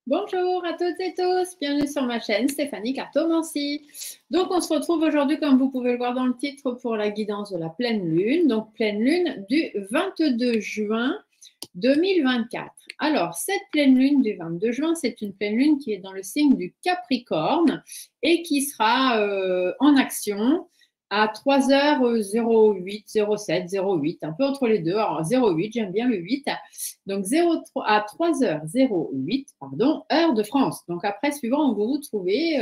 Bonjour à toutes et tous, bienvenue sur ma chaîne Stéphanie Cartomancie. Donc on se retrouve aujourd'hui, comme vous pouvez le voir dans le titre, pour la guidance de la pleine lune. Donc pleine lune du 22 juin 2024. Alors cette pleine lune du 22 juin, c'est une pleine lune qui est dans le signe du Capricorne et qui sera en action à 3h08, 07, 08, un peu entre les deux. Alors 08, j'aime bien le 8. Donc à 3h08, pardon, heure de France. Donc après, suivant où vous vous trouvez,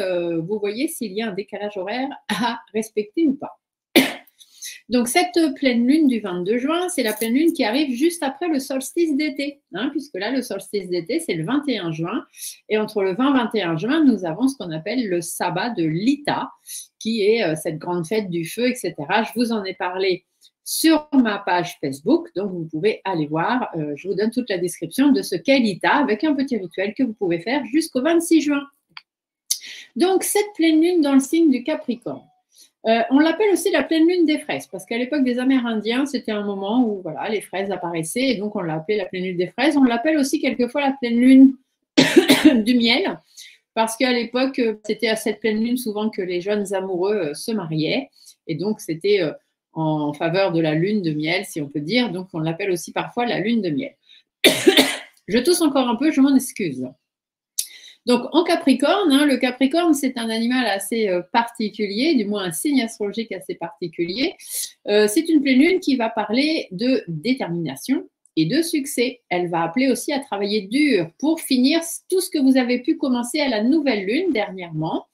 vous voyez s'il y a un décalage horaire à respecter ou pas. Donc cette pleine lune du 22 juin, c'est la pleine lune qui arrive juste après le solstice d'été, hein, puisque là, le solstice d'été, c'est le 21 juin. Et entre le 20 et 21 juin, nous avons ce qu'on appelle le sabbat de l'Ita, qui est cette grande fête du feu, etc. Je vous en ai parlé sur ma page Facebook, donc vous pouvez aller voir. Je vous donne toute la description de ce qu'est l'Ita, avec un petit rituel que vous pouvez faire jusqu'au 26 juin. Donc cette pleine lune dans le signe du Capricorne. On l'appelle aussi la pleine lune des fraises, parce qu'à l'époque des Amérindiens, c'était un moment où voilà, les fraises apparaissaient, et donc on l'a appelée la pleine lune des fraises. On l'appelle aussi quelquefois la pleine lune du miel, parce qu'à l'époque, c'était à cette pleine lune souvent que les jeunes amoureux se mariaient, et donc c'était en faveur de la lune de miel, si on peut dire, donc on l'appelle aussi parfois la lune de miel. Je tousse encore un peu, je m'en excuse. Donc, en Capricorne, hein, le Capricorne, c'est un animal assez particulier, du moins un signe astrologique assez particulier. C'est une pleine lune qui va parler de détermination et de succès. Elle va appeler aussi à travailler dur pour finir tout ce que vous avez pu commencer à la nouvelle lune dernièrement.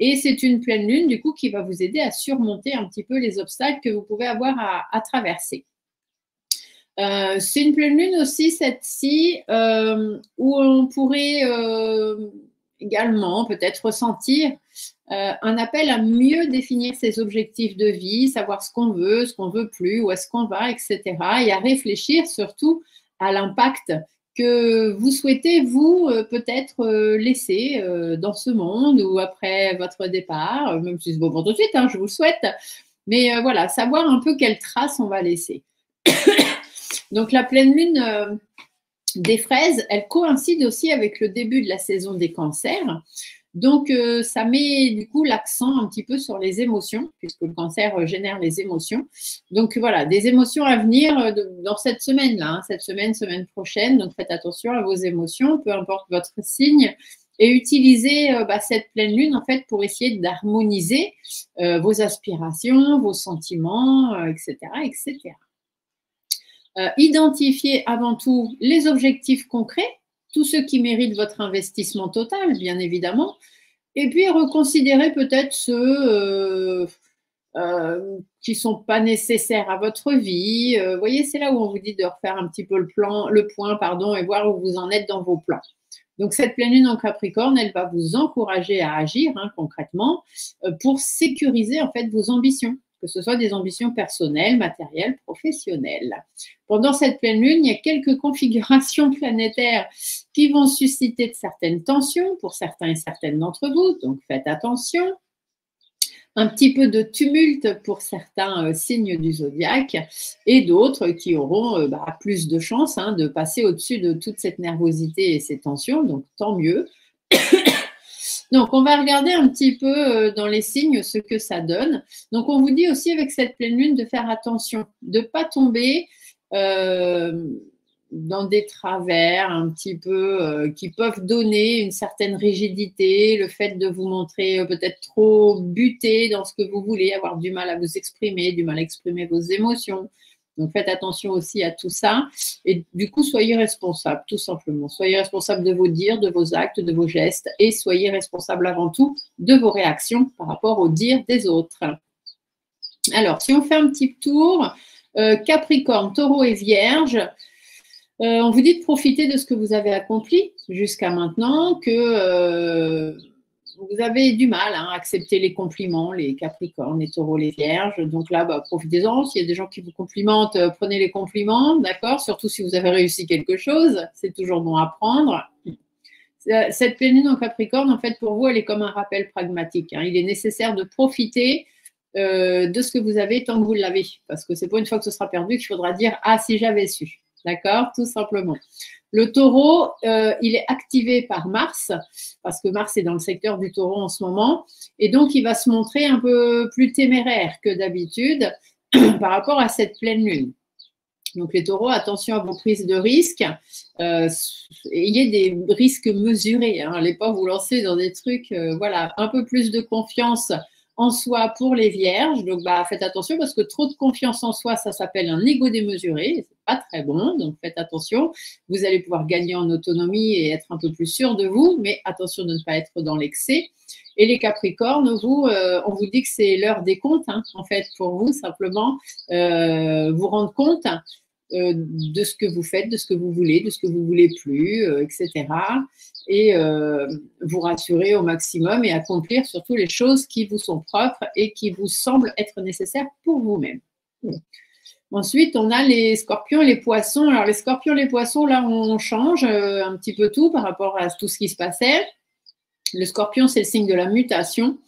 Et c'est une pleine lune, du coup, qui va vous aider à surmonter un petit peu les obstacles que vous pouvez avoir à traverser. C'est une pleine lune aussi, cette-ci, où on pourrait également peut-être ressentir un appel à mieux définir ses objectifs de vie, savoir ce qu'on veut plus, où est-ce qu'on va, etc. Et à réfléchir surtout à l'impact que vous souhaitez, vous, peut-être laisser dans ce monde ou après votre départ, même si c'est bon pour tout de suite, hein, je vous le souhaite. Mais voilà, savoir un peu quelle trace on va laisser. Donc la pleine lune des fraises, elle coïncide aussi avec le début de la saison des cancers. Donc ça met du coup l'accent un petit peu sur les émotions, puisque le cancer génère les émotions. Donc voilà, des émotions à venir dans cette semaine-là, hein, cette semaine prochaine. Donc faites attention à vos émotions, peu importe votre signe. Et utilisez cette pleine lune en fait pour essayer d'harmoniser vos aspirations, vos sentiments, etc., etc. Identifiez avant tout les objectifs concrets, tous ceux qui méritent votre investissement total, bien évidemment, et puis reconsidérez peut-être ceux qui ne sont pas nécessaires à votre vie. Vous voyez, c'est là où on vous dit de refaire un petit peu le point, et voir où vous en êtes dans vos plans. Donc, cette pleine lune en Capricorne, elle va vous encourager à agir concrètement pour sécuriser en fait vos ambitions, que ce soit des ambitions personnelles, matérielles, professionnelles. Pendant cette pleine lune, il y a quelques configurations planétaires qui vont susciter de certaines tensions pour certains et certaines d'entre vous, donc faites attention. Un petit peu de tumulte pour certains signes du zodiaque et d'autres qui auront plus de chances de passer au-dessus de toute cette nervosité et ces tensions, donc tant mieux. Donc, on va regarder un petit peu dans les signes ce que ça donne. Donc, on vous dit aussi avec cette pleine lune de faire attention, de ne pas tomber dans des travers un petit peu qui peuvent donner une certaine rigidité, le fait de vous montrer peut-être trop buté dans ce que vous voulez, avoir du mal à vous exprimer, du mal à exprimer vos émotions. Donc, faites attention aussi à tout ça. Et du coup, soyez responsable, tout simplement. Soyez responsable de vos dires, de vos actes, de vos gestes et soyez responsable avant tout de vos réactions par rapport aux dires des autres. Alors, si on fait un petit tour, Capricorne, Taureau et Vierge, on vous dit de profiter de ce que vous avez accompli jusqu'à maintenant, que vous avez du mal à accepter les compliments, les Capricornes, les Taureaux, les Vierges. Donc là, profitez-en. S'il y a des gens qui vous complimentent, prenez les compliments, d'accord? Surtout si vous avez réussi quelque chose, c'est toujours bon à prendre. Cette pleine lune en Capricorne, en fait, pour vous, elle est comme un rappel pragmatique. Il est nécessaire de profiter de ce que vous avez tant que vous l'avez. Parce que c'est pas une fois que ce sera perdu qu'il faudra dire « Ah, si j'avais su ». D'accord? Tout simplement. Le taureau, il est activé par Mars, parce que Mars est dans le secteur du taureau en ce moment, et donc il va se montrer un peu plus téméraire que d'habitude par rapport à cette pleine lune. Donc les taureaux, attention à vos prises de risques. Ayez des risques mesurés. Hein. N'allez pas vous lancer dans des trucs, voilà, un peu plus de confiance en soi pour les vierges. Donc faites attention parce que trop de confiance en soi, ça s'appelle un ego démesuré. C'est pas très bon, donc faites attention. Vous allez pouvoir gagner en autonomie et être un peu plus sûr de vous, mais attention de ne pas être dans l'excès. Et les Capricornes, vous, on vous dit que c'est l'heure des comptes, hein, en fait, pour vous, simplement vous rendre compte de ce que vous faites, de ce que vous voulez, de ce que vous voulez plus, etc. Et vous rassurer au maximum et accomplir surtout les choses qui vous sont propres et qui vous semblent être nécessaires pour vous-même. Ensuite, on a les scorpions et les poissons. Alors, les scorpions et les poissons, là, on change un petit peu tout par rapport à tout ce qui se passait. Le scorpion, c'est le signe de la mutation.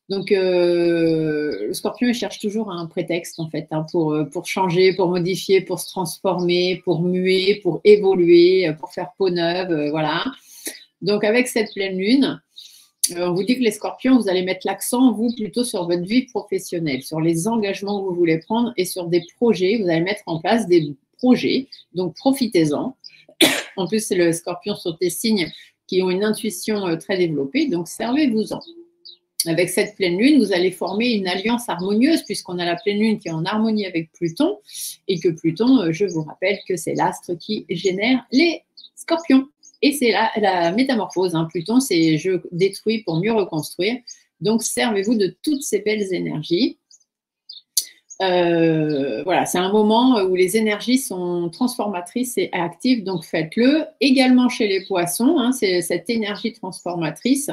Donc, le scorpion, il cherche toujours un prétexte, en fait, hein, pour changer, pour modifier, pour se transformer, pour muer, pour évoluer, pour faire peau neuve, voilà. Donc, avec cette pleine lune, on vous dit que les scorpions, vous allez mettre l'accent, vous, plutôt sur votre vie professionnelle, sur les engagements que vous voulez prendre et sur des projets. Vous allez mettre en place des projets, donc profitez-en. En plus, le scorpion sont des signes qui ont une intuition très développée, donc servez-vous-en. Avec cette pleine lune, vous allez former une alliance harmonieuse puisqu'on a la pleine lune qui est en harmonie avec Pluton et que Pluton, je vous rappelle que c'est l'astre qui génère les scorpions. Et c'est la métamorphose. Hein. Pluton, c'est je détruis pour mieux reconstruire. Donc, servez-vous de toutes ces belles énergies. Voilà, c'est un moment où les énergies sont transformatrices et actives, donc faites-le. Également chez les poissons, hein, c'est cette énergie transformatrice.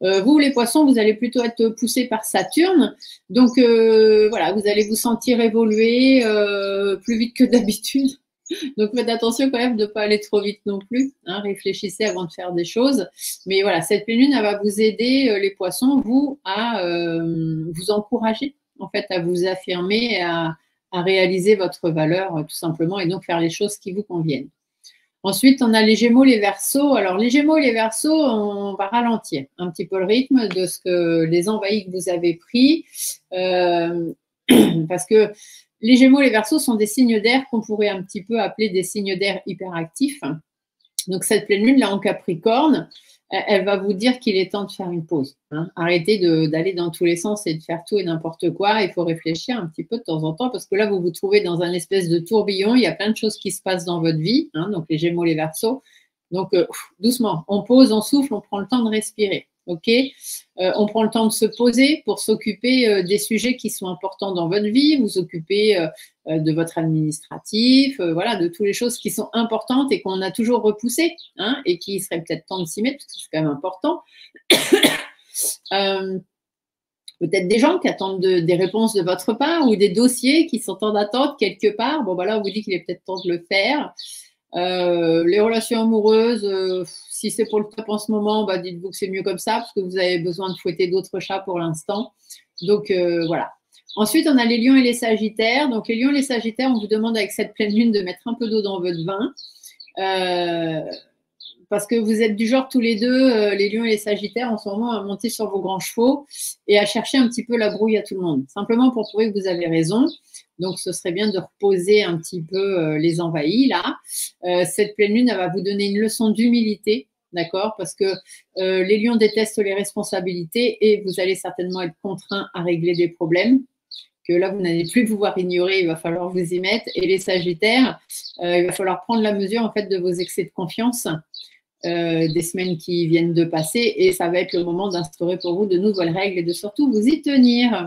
Vous, les poissons, vous allez plutôt être poussés par Saturne. Donc, voilà, vous allez vous sentir évoluer plus vite que d'habitude. Donc, faites attention quand même de ne pas aller trop vite non plus. Hein, réfléchissez avant de faire des choses. Mais voilà, cette pleine lune, elle va vous aider, les poissons, vous, à vous encourager, en fait, à vous affirmer, à réaliser votre valeur, tout simplement, et donc faire les choses qui vous conviennent. Ensuite, on a les Gémeaux, les Verseaux. Alors, les Gémeaux et les Verseaux, on va ralentir un petit peu le rythme de ce que les envahis que vous avez pris, parce que les Gémeaux et les Verseaux sont des signes d'air qu'on pourrait un petit peu appeler des signes d'air hyperactifs. Donc, cette pleine lune, là, en Capricorne, elle va vous dire qu'il est temps de faire une pause. Hein. Arrêtez d'aller dans tous les sens et de faire tout et n'importe quoi. Il faut réfléchir un petit peu de temps en temps parce que là, vous vous trouvez dans un espèce de tourbillon. Il y a plein de choses qui se passent dans votre vie. Hein, donc, les Gémeaux, les Verseaux. Donc, doucement, on pose, on souffle, on prend le temps de respirer. Ok, on prend le temps de se poser pour s'occuper des sujets qui sont importants dans votre vie, vous occuper de votre administratif, voilà, de toutes les choses qui sont importantes et qu'on a toujours repoussées, hein, et qui serait peut-être temps de s'y mettre parce que c'est quand même important. Peut-être des gens qui attendent des réponses de votre part ou des dossiers qui sont en attente quelque part. Bon, voilà, on vous dit qu'il est peut-être temps de le faire. Les relations amoureuses, si c'est pour le top en ce moment, bah, dites-vous que c'est mieux comme ça parce que vous avez besoin de fouetter d'autres chats pour l'instant. Donc, voilà. Ensuite, on a les lions et les sagittaires. Donc, les lions et les sagittaires, on vous demande avec cette pleine lune de mettre un peu d'eau dans votre vin. Parce que vous êtes du genre tous les deux, les lions et les sagittaires, en ce moment, à monter sur vos grands chevaux et à chercher un petit peu la brouille à tout le monde. Simplement pour prouver que vous avez raison. Donc, ce serait bien de reposer un petit peu les envahis, là. Cette pleine lune, elle va vous donner une leçon d'humilité, d'accord? Parce que les lions détestent les responsabilités et vous allez certainement être contraints à régler des problèmes que là, vous n'allez plus pouvoir ignorer, il va falloir vous y mettre. Et les sagittaires, il va falloir prendre la mesure, en fait, de vos excès de confiance des semaines qui viennent de passer et ça va être le moment d'instaurer pour vous de nouvelles règles et de surtout vous y tenir.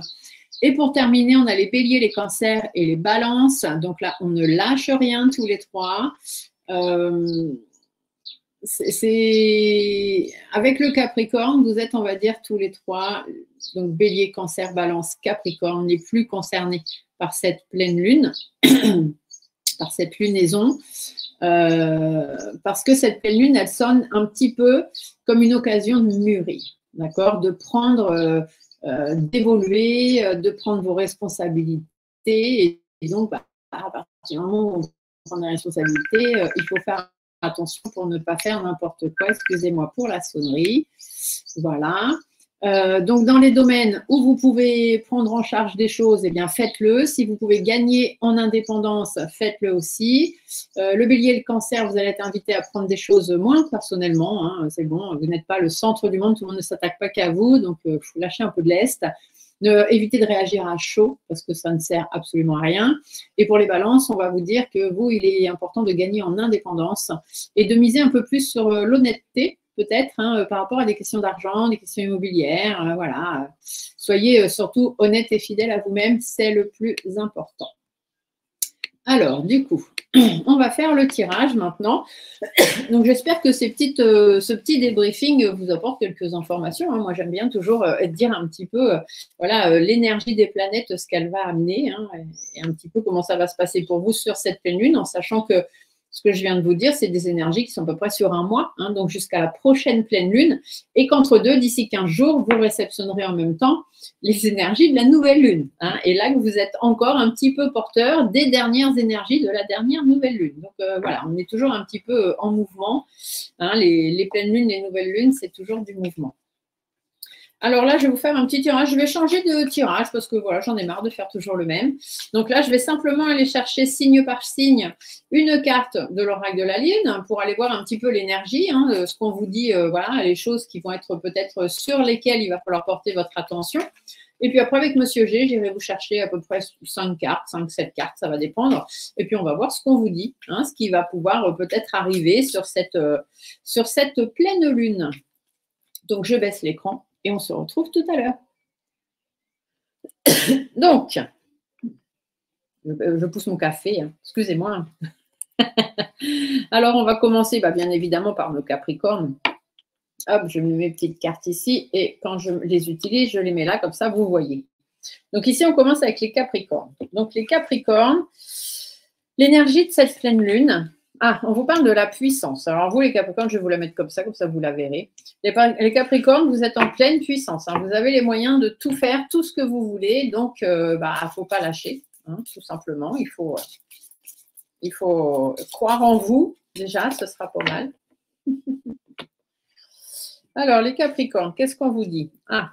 Et pour terminer, on a les béliers, les cancers et les balances. Donc là, on ne lâche rien tous les trois. Avec le Capricorne, vous êtes, on va dire, tous les trois, donc bélier, cancer, balance, Capricorne, les plus concernés par cette pleine lune, par cette lunaison. Parce que cette pleine lune, elle sonne un petit peu comme une occasion de mûrir, d'accord, de prendre, d'évoluer, de prendre vos responsabilités. Et donc, à partir du moment où on prend des responsabilités, il faut faire attention pour ne pas faire n'importe quoi. Excusez-moi pour la sonnerie. Voilà. Donc, dans les domaines où vous pouvez prendre en charge des choses, eh bien, faites-le. Si vous pouvez gagner en indépendance, faites-le aussi. Le bélier et le cancer, vous allez être invité à prendre des choses moins personnellement. Hein, c'est bon, vous n'êtes pas le centre du monde, tout le monde ne s'attaque pas qu'à vous. Donc, il faut lâcher un peu de lest. Évitez de réagir à chaud parce que ça ne sert absolument à rien. Et pour les balances, on va vous dire que vous, il est important de gagner en indépendance et de miser un peu plus sur l'honnêteté, peut-être, hein, par rapport à des questions d'argent, des questions immobilières. Voilà. Soyez surtout honnête et fidèle à vous-même, c'est le plus important. Alors, du coup, on va faire le tirage maintenant. Donc, j'espère que ce petit débriefing vous apporte quelques informations. Hein. Moi, j'aime bien toujours dire un petit peu voilà, l'énergie des planètes, ce qu'elle va amener, hein, et un petit peu comment ça va se passer pour vous sur cette pleine lune, en sachant que ce que je viens de vous dire, c'est des énergies qui sont à peu près sur un mois, hein, donc jusqu'à la prochaine pleine lune, et qu'entre deux, d'ici 15 jours, vous réceptionnerez en même temps les énergies de la nouvelle lune. Hein, et là, vous êtes encore un petit peu porteur des dernières énergies de la dernière nouvelle lune. Donc voilà, on est toujours un petit peu en mouvement. Hein, les pleines lunes, les nouvelles lunes, c'est toujours du mouvement. Alors là, je vais vous faire un petit tirage. Je vais changer de tirage parce que voilà, j'en ai marre de faire toujours le même. Donc là, je vais simplement aller chercher signe par signe une carte de l'oracle de la Lune pour aller voir un petit peu l'énergie, hein, ce qu'on vous dit, voilà, les choses qui vont être peut-être sur lesquelles il va falloir porter votre attention. Et puis après, avec Monsieur G, j'irai vous chercher à peu près 5 cartes, 5-7 cartes, ça va dépendre. Et puis, on va voir ce qu'on vous dit, hein, ce qui va pouvoir peut-être arriver sur cette pleine lune. Donc, je baisse l'écran. Et on se retrouve tout à l'heure. Donc, je pousse mon café, hein. Excusez-moi. Alors, on va commencer bien évidemment par nos Capricornes. Hop, je mets mes petites cartes ici et quand je les utilise, je les mets là, comme ça, vous voyez. Donc ici, on commence avec les Capricornes. Donc les Capricornes, l'énergie de cette pleine lune. Ah, on vous parle de la puissance. Alors vous, les Capricornes, je vais vous la mettre comme ça vous la verrez. Les Capricornes, vous êtes en pleine puissance. Hein. Vous avez les moyens de tout faire, tout ce que vous voulez. Donc, il ne faut pas lâcher, hein, tout simplement. Il faut croire en vous. Déjà, ce sera pas mal. Alors, les Capricornes, qu'est-ce qu'on vous dit? Ah,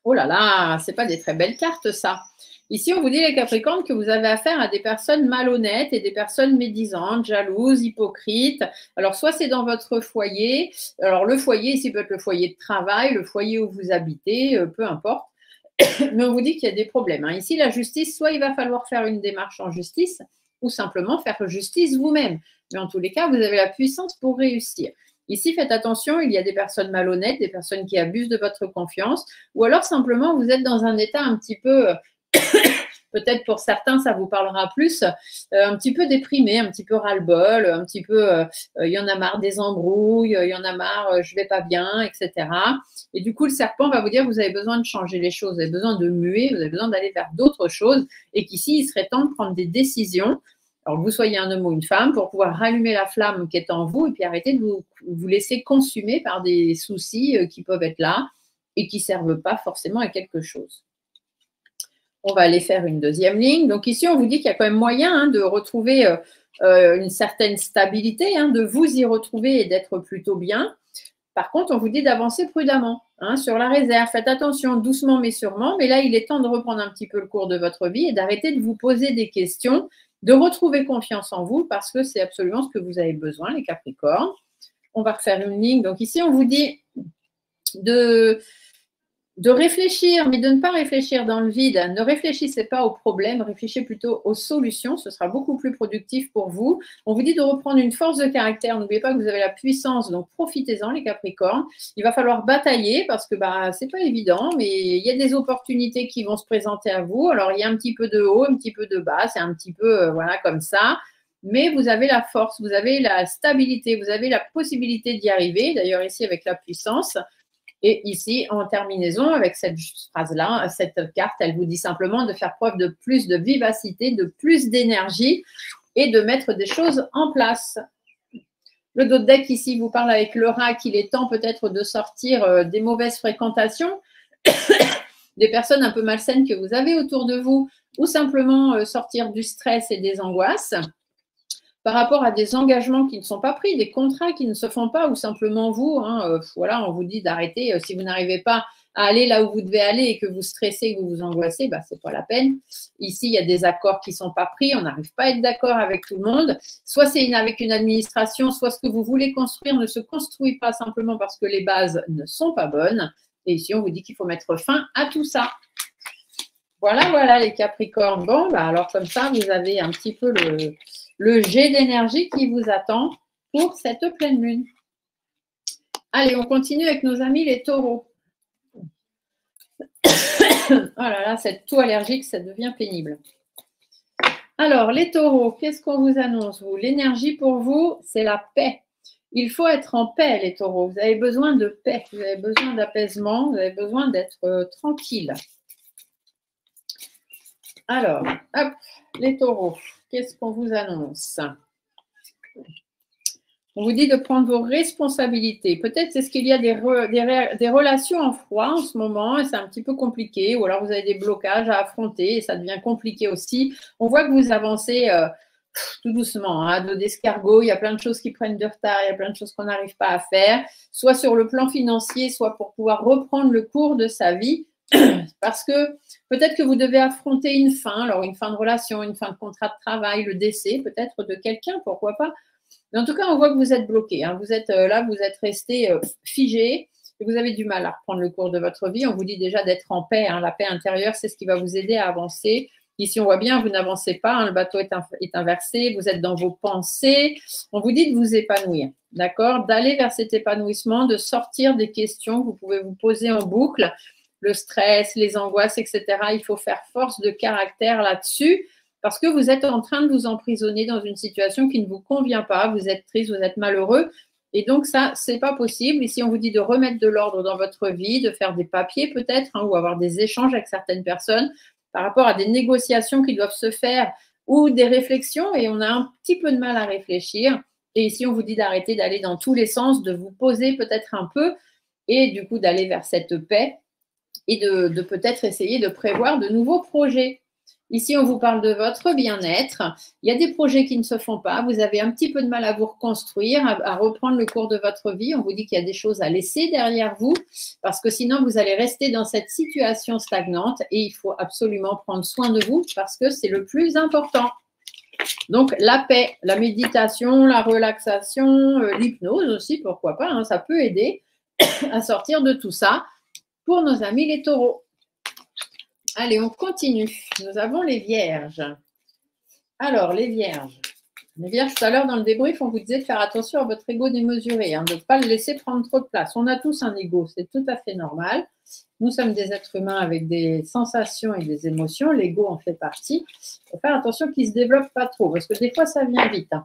oh là là, ce n'est pas des très belles cartes, ça. Ici, on vous dit, les Capricornes, que vous avez affaire à des personnes malhonnêtes et des personnes médisantes, jalouses, hypocrites. Alors, soit c'est dans votre foyer. Alors, le foyer, ici, peut être le foyer de travail, le foyer où vous habitez, peu importe. Mais on vous dit qu'il y a des problèmes. Hein. Ici, la justice, soit il va falloir faire une démarche en justice, ou simplement faire justice vous-même. Mais en tous les cas, vous avez la puissance pour réussir. Ici, faites attention, il y a des personnes malhonnêtes, des personnes qui abusent de votre confiance, ou alors simplement, vous êtes dans un état un petit peu... peut-être pour certains, ça vous parlera plus, un petit peu déprimé, un petit peu ras-le-bol, un petit peu, il y en a marre des embrouilles, il y en a marre, je vais pas bien, etc. Et du coup, le serpent va vous dire que vous avez besoin de changer les choses, vous avez besoin de muer, vous avez besoin d'aller vers d'autres choses et qu'ici, il serait temps de prendre des décisions. Alors, que vous soyez un homme ou une femme, pour pouvoir rallumer la flamme qui est en vous et puis arrêter de vous laisser consumer par des soucis qui peuvent être là et qui ne servent pas forcément à quelque chose. On va aller faire une deuxième ligne. Donc ici, on vous dit qu'il y a quand même moyen de retrouver une certaine stabilité, de vous y retrouver et d'être plutôt bien. Par contre, on vous dit d'avancer prudemment sur la réserve. Faites attention, doucement mais sûrement. Mais là, il est temps de reprendre un petit peu le cours de votre vie et d'arrêter de vous poser des questions, de retrouver confiance en vous parce que c'est absolument ce que vous avez besoin, les Capricornes. On va refaire une ligne. Donc ici, on vous dit de réfléchir, mais de ne pas réfléchir dans le vide. Ne réfléchissez pas aux problèmes, réfléchissez plutôt aux solutions. Ce sera beaucoup plus productif pour vous. On vous dit de reprendre une force de caractère. N'oubliez pas que vous avez la puissance, donc profitez-en, les Capricornes. Il va falloir batailler parce que c'est pas évident, mais il y a des opportunités qui vont se présenter à vous. Alors, il y a un petit peu de haut, un petit peu de bas. C'est un petit peu, voilà, comme ça. Mais vous avez la force, vous avez la stabilité, vous avez la possibilité d'y arriver. D'ailleurs, ici, avec la puissance. Et ici, en terminaison, avec cette phrase-là, cette carte, elle vous dit simplement de faire preuve de plus de vivacité, de plus d'énergie et de mettre des choses en place. Le dos de deck ici vous parle avec l'oracle qu'il est temps peut-être de sortir des mauvaises fréquentations, des personnes un peu malsaines que vous avez autour de vous, ou simplement sortir du stress et des angoisses. par rapport à des engagements qui ne sont pas pris, des contrats qui ne se font pas, ou simplement vous, hein, voilà, on vous dit d'arrêter. Si vous n'arrivez pas à aller là où vous devez aller et que vous stressez, que vous vous angoissez, bah, ce n'est pas la peine. Ici, il y a des accords qui ne sont pas pris, on n'arrive pas à être d'accord avec tout le monde. Soit c'est avec une administration, soit ce que vous voulez construire ne se construit pas simplement parce que les bases ne sont pas bonnes. Et ici, on vous dit qu'il faut mettre fin à tout ça. Voilà, voilà les Capricornes. Bon, bah alors comme ça, vous avez un petit peu le jet d'énergie qui vous attend pour cette pleine lune. Allez, on continue avec nos amis les taureaux. Oh là là, cette toux allergique, ça devient pénible. Alors, les taureaux, qu'est-ce qu'on vous annonce, vous? L'énergie pour vous, c'est la paix. Il faut être en paix, les taureaux. Vous avez besoin de paix, vous avez besoin d'apaisement, vous avez besoin d'être tranquille. Alors, hop, les taureaux, qu'est-ce qu'on vous annonce? On vous dit de prendre vos responsabilités. Peut-être c'est ce qu'il y a des relations en froid en ce moment et c'est un petit peu compliqué. Ou alors vous avez des blocages à affronter et ça devient compliqué aussi. On voit que vous avancez tout doucement, hein, dos d'escargot. Il y a plein de choses qui prennent du retard, il y a plein de choses qu'on n'arrive pas à faire, soit sur le plan financier, soit pour pouvoir reprendre le cours de sa vie. Parce que peut-être que vous devez affronter une fin, alors une fin de relation, une fin de contrat de travail, le décès peut-être de quelqu'un, pourquoi pas. Mais en tout cas, on voit que vous êtes bloqué. Hein. Vous êtes là, vous êtes resté figé et vous avez du mal à reprendre le cours de votre vie. On vous dit déjà d'être en paix. Hein. La paix intérieure, c'est ce qui va vous aider à avancer. Ici, on voit bien, vous n'avancez pas. Hein. Le bateau est inversé. Vous êtes dans vos pensées. On vous dit de vous épanouir, d'accord? D'aller vers cet épanouissement, de sortir des questions que vous pouvez vous poser en boucle. Le stress, les angoisses, etc. Il faut faire force de caractère là-dessus. Parce que vous êtes en train de vous emprisonner dans une situation qui ne vous convient pas, vous êtes triste, vous êtes malheureux. Et donc, ça, ce n'est pas possible. Ici, on vous dit de remettre de l'ordre dans votre vie, de faire des papiers peut-être, hein, ou avoir des échanges avec certaines personnes par rapport à des négociations qui doivent se faire ou des réflexions. Et on a un petit peu de mal à réfléchir. Et ici, on vous dit d'arrêter d'aller dans tous les sens, de vous poser peut-être un peu et du coup d'aller vers cette paix et de peut-être essayer de prévoir de nouveaux projets. Ici, on vous parle de votre bien-être. Il y a des projets qui ne se font pas. Vous avez un petit peu de mal à vous reconstruire, à reprendre le cours de votre vie. On vous dit qu'il y a des choses à laisser derrière vous parce que sinon, vous allez rester dans cette situation stagnante et il faut absolument prendre soin de vous parce que c'est le plus important. Donc, la paix, la méditation, la relaxation, l'hypnose aussi, pourquoi pas, hein, ça peut aider à sortir de tout ça pour nos amis les taureaux. Allez, on continue. Nous avons les vierges. Alors, les vierges. Les vierges, tout à l'heure, dans le débrief, on vous disait de faire attention à votre ego démesuré, hein, de ne pas le laisser prendre trop de place. On a tous un ego, c'est tout à fait normal. Nous sommes des êtres humains avec des sensations et des émotions. L'ego en fait partie. Il faut faire attention qu'il ne se développe pas trop, parce que des fois, ça vient vite. Hein.